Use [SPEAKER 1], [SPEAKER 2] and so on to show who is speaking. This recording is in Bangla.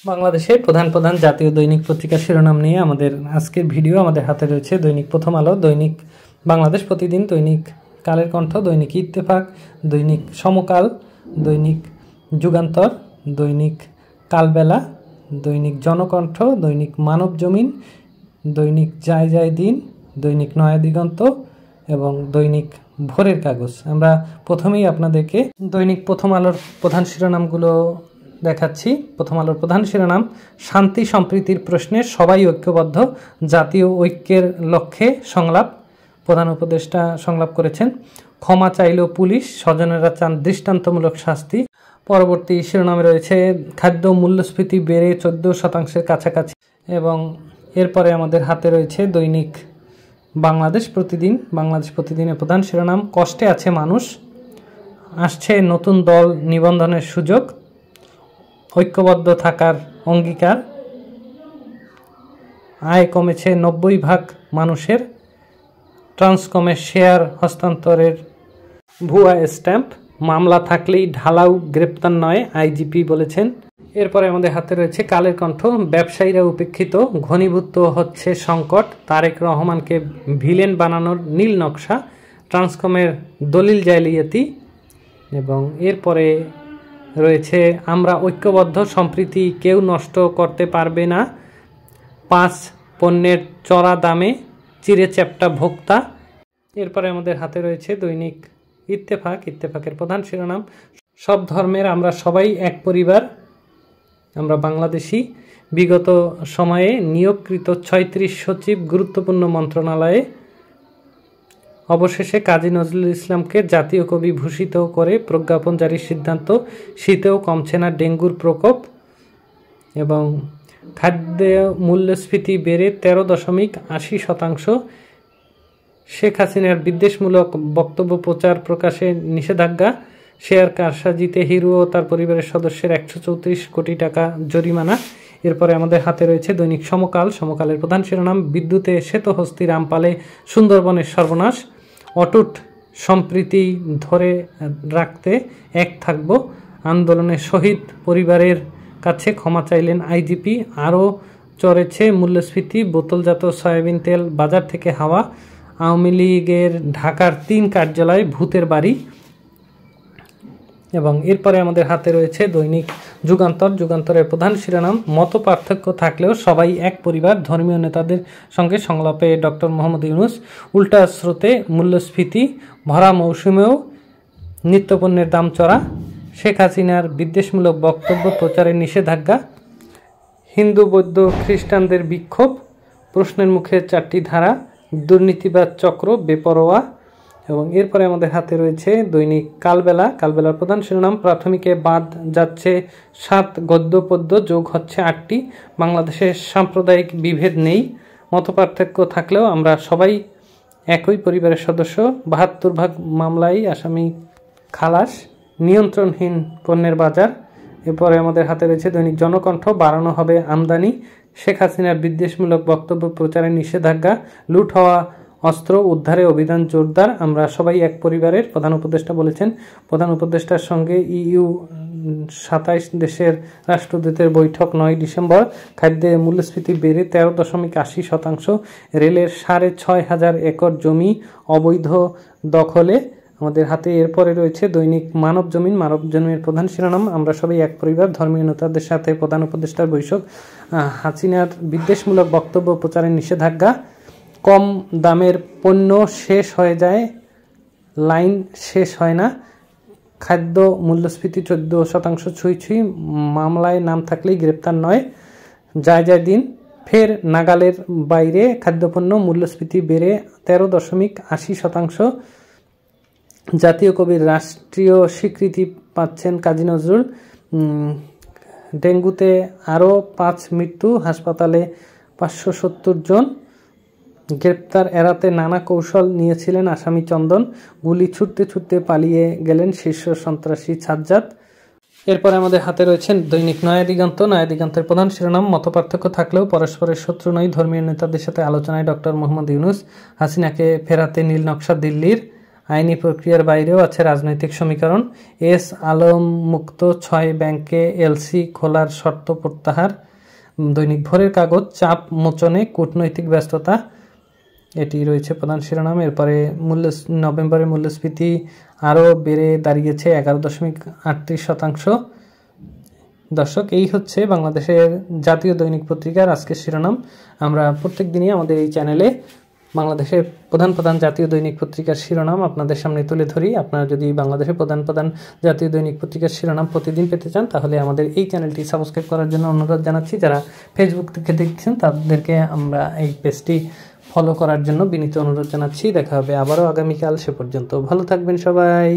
[SPEAKER 1] বাংলাদেশের প্রধান প্রধান জাতীয় দৈনিক পত্রিকার শিরোনাম নিয়ে আমাদের আজকের ভিডিও। আমাদের হাতে রয়েছে দৈনিক প্রথম আলো, দৈনিক বাংলাদেশ প্রতিদিন, দৈনিক কালের কণ্ঠ, দৈনিক ইত্তেফাক, দৈনিক সমকাল, দৈনিক যুগান্তর, দৈনিক কালবেলা, দৈনিক জনকণ্ঠ, দৈনিক মানব জমিন, দৈনিক যায় যায় দিন, দৈনিক নয়া দিগন্ত এবং দৈনিক ভোরের কাগজ। আমরা প্রথমেই আপনাদেরকে দৈনিক প্রথম আলোর প্রধান শিরোনামগুলো দেখাচ্ছি। প্রথম আলোর প্রধান শিরোনাম, শান্তি সম্প্রীতির প্রশ্নে সবাই ঐক্যবদ্ধ, জাতীয় ঐক্যের লক্ষ্যে সংলাপ। প্রধান উপদেষ্টা সংলাপ করেছেন। ক্ষমা চাইল পুলিশ, স্বজনেরা চান দৃষ্টান্তমূলক শাস্তি। পরবর্তী শিরোনামে রয়েছে খাদ্য মূল্যস্ফীতি বেড়ে 14% কাছাকাছি। এবং এরপরে আমাদের হাতে রয়েছে দৈনিক বাংলাদেশ প্রতিদিন। বাংলাদেশ প্রতিদিনের প্রধান শিরোনাম, কষ্টে আছে মানুষ, আসছে নতুন দল নিবন্ধনের সুযোগ, ঐক্যবদ্ধ থাকার অঙ্গীকার, আয় কমেছে 90% মানুষের, ট্রান্সকমের শেয়ার হস্তান্তরের ভুয়া স্ট্যাম্প, মামলা থাকলেই ঢালাও গ্রেপ্তার নয়, আইজিপি বলেছেন। এরপরে আমাদের হাতে রয়েছে কালের কণ্ঠ, ব্যবসায়ীরা উপেক্ষিত, ঘনীভূত হচ্ছে সংকট, তারেক রহমানকে ভিলেন বানানোর নীল নকশা, ট্রান্সকমের দলিল জালিয়াতি। এবং এরপরে রয়েছে আমরা ঐক্যবদ্ধ, সম্প্রীতি কেউ নষ্ট করতে পারবে না, 5 পণ্যের চড়া দামে চিড়ে চ্যাপ্টা ভোক্তা। এরপরে আমাদের হাতে রয়েছে দৈনিক ইত্তেফাক। ইত্তেফাকের প্রধান শিরোনাম, সব ধর্মের আমরা সবাই এক পরিবার, আমরা বাংলাদেশি। বিগত সময়ে নিয়োগকৃত 36 সচিব গুরুত্বপূর্ণ মন্ত্রণালয়ে, অবশেষে কাজী নজরুল ইসলামকে জাতীয় কবি ভূষিত করে প্রজ্ঞাপন জারির সিদ্ধান্ত, শীতেও কমছে না ডেঙ্গুর প্রকোপ। এবং খাদ্য মূল্যস্ফীতি বেড়ে 13.80%, শেখ হাসিনার বিদ্বেষমূলক বক্তব্য প্রচার প্রকাশে নিষেধাজ্ঞা, শেয়ার কারসাজিতে হিরো ও তার পরিবারের সদস্যের 134 কোটি টাকা জরিমানা। এরপরে আমাদের হাতে রয়েছে দৈনিক সমকাল। সমকালের প্রধান শিরোনাম, বিদ্যুতে শ্বেতহস্তি রামপালে সুন্দরবনের সর্বনাশ, অটুট সম্প্রীতি ধরে রাখতে এক থাকব, আন্দোলনে শহীদ পরিবারের কাছে ক্ষমা চাইলেন আইজিপি। আরও চড়েছে মূল্যস্ফীতি, বোতলজাত সয়াবিন তেল বাজার থেকে হাওয়া, আওয়ামী লীগের ঢাকার 3 কার্যালয় ভূতের বাড়ি। এবং এরপরে আমাদের হাতে রয়েছে দৈনিক যুগান্তর। যুগান্তরের প্রধান শিরোনাম, মত পার্থক্য থাকলেও সবাই এক পরিবার, ধর্মীয় নেতাদের সঙ্গে সংলাপে ডক্টর মোহাম্মদ ইউনূস। উল্টা স্রোতে মূল্যস্ফীতি, ভরা মৌসুমেও নিত্যপণ্যের দাম চড়া, শেখ হাসিনার বিদ্বেষমূলক বক্তব্য প্রচারের নিষেধাজ্ঞা, হিন্দু বৌদ্ধ খ্রিস্টানদের বিক্ষোভ, প্রশ্নের মুখে 4টি ধারা, দুর্নীতিবাদ চক্র বেপরোয়া। এবং এরপরে আমাদের হাতে রয়েছে দৈনিক কালবেলা। কালবেলার প্রধান শিরোনাম, প্রাথমিকে বাদ যাচ্ছে 7 গদ্য পদ্য, যোগ হচ্ছে 8টি, বাংলাদেশের সাম্প্রদায়িক বিভেদ নেই, মতপার্থক্য থাকলেও আমরা সবাই একই পরিবারের সদস্য, 72 মামলায় আসামি খালাস, নিয়ন্ত্রণহীন পণ্যের বাজার। এরপরে আমাদের হাতে রয়েছে দৈনিক জনকণ্ঠ, বাড়ানো হবে আমদানি, শেখ হাসিনার বিদ্বেষমূলক বক্তব্য প্রচারের নিষেধাজ্ঞা, লুট হওয়া অস্ত্র উদ্ধারে অভিযান জোরদার, আমরা সবাই এক পরিবারের, প্রধান উপদেষ্টা বলেছেন। প্রধান উপদেষ্টার সঙ্গে EU 27 দেশের রাষ্ট্রদূতের বৈঠক 9 ডিসেম্বর। খাদ্যে মূল্যস্ফীতি বেড়ে 13.80%, রেলের 6,500 একর জমি অবৈধ দখলে। আমাদের হাতে এরপরে রয়েছে দৈনিক মানব জমিন। মানব জমিনের প্রধান শিরোনাম, আমরা সবাই এক পরিবার, ধর্মীয় নেতাদের সাথে প্রধান উপদেষ্টার বৈঠক, হাসিনার বিদ্বেষমূলক বক্তব্য প্রচারের নিষেধাজ্ঞা, কম দামের পণ্য শেষ হয়ে যায়, লাইন শেষ হয় না, খাদ্য মূল্যস্ফীতি 14% ছুঁই, মামলায় নাম থাকলেই গ্রেপ্তার নয়, যায় যায় দিন, ফের নাগালের বাইরে, খাদ্যপণ্য মূল্যস্ফীতি বেড়ে 13.80%, জাতীয় কবির রাষ্ট্রীয় স্বীকৃতি পাচ্ছেন কাজী নজরুল, ডেঙ্গুতে আরও 5 মৃত্যু, হাসপাতালে 570 জন, গ্রেপ্তার এড়াতে নানা কৌশল নিয়েছিলেন আসামি চন্দন, গুলি ছুটতে ছুটতে পালিয়ে গেলেন শীর্ষ সন্ত্রাসী সাজ্জাদ। এরপরে আমাদের হাতে রয়েছেন দৈনিক নয়া দিগন্ত। নয়া দিগন্তের প্রধান শিরোনাম, মতপার্থক্য থাকলেও পরস্পরের শত্রু নয়, ধর্মীয় নেতাদের সাথে আলোচনায় ডক্টর মোহাম্মদ ইউনূস, হাসিনাকে ফেরাতে নীল নকশা দিল্লির, আইনি প্রক্রিয়ার বাইরেও আছে রাজনৈতিক সমীকরণ। এস আলম মুক্ত 6 ব্যাংকে এলসি খোলার শর্ত প্রত্যাহার। দৈনিক ভোরের কাগজ চাপ মোচনে কূটনৈতিক ব্যস্ততা, এটি রয়েছে প্রধান শিরোনাম। এরপরে নভেম্বরের মূল্যস্ফীতি আরও বেড়ে দাঁড়িয়েছে 11.38%। দর্শক, এই হচ্ছে বাংলাদেশের জাতীয় দৈনিক পত্রিকার আজকের শিরোনাম। আমরা প্রত্যেক দিনই আমাদের এই চ্যানেলে বাংলাদেশের প্রধান প্রধান জাতীয় দৈনিক পত্রিকার শিরোনাম আপনাদের সামনে তুলে ধরি। আপনারা যদি বাংলাদেশের প্রধান প্রধান জাতীয় দৈনিক পত্রিকার শিরোনাম প্রতিদিন পেতে চান তাহলে আমাদের এই চ্যানেলটি সাবস্ক্রাইব করার জন্য অনুরোধ জানাচ্ছি। যারা ফেসবুক থেকে দেখছেন তাদেরকে আমরা এই পেজটি ফলো করার জন্য বিনীত অনুরোধ জানাচ্ছি। দেখা হবে আবারও আগামীকাল, সে পর্যন্ত ভালো থাকবেন সবাই।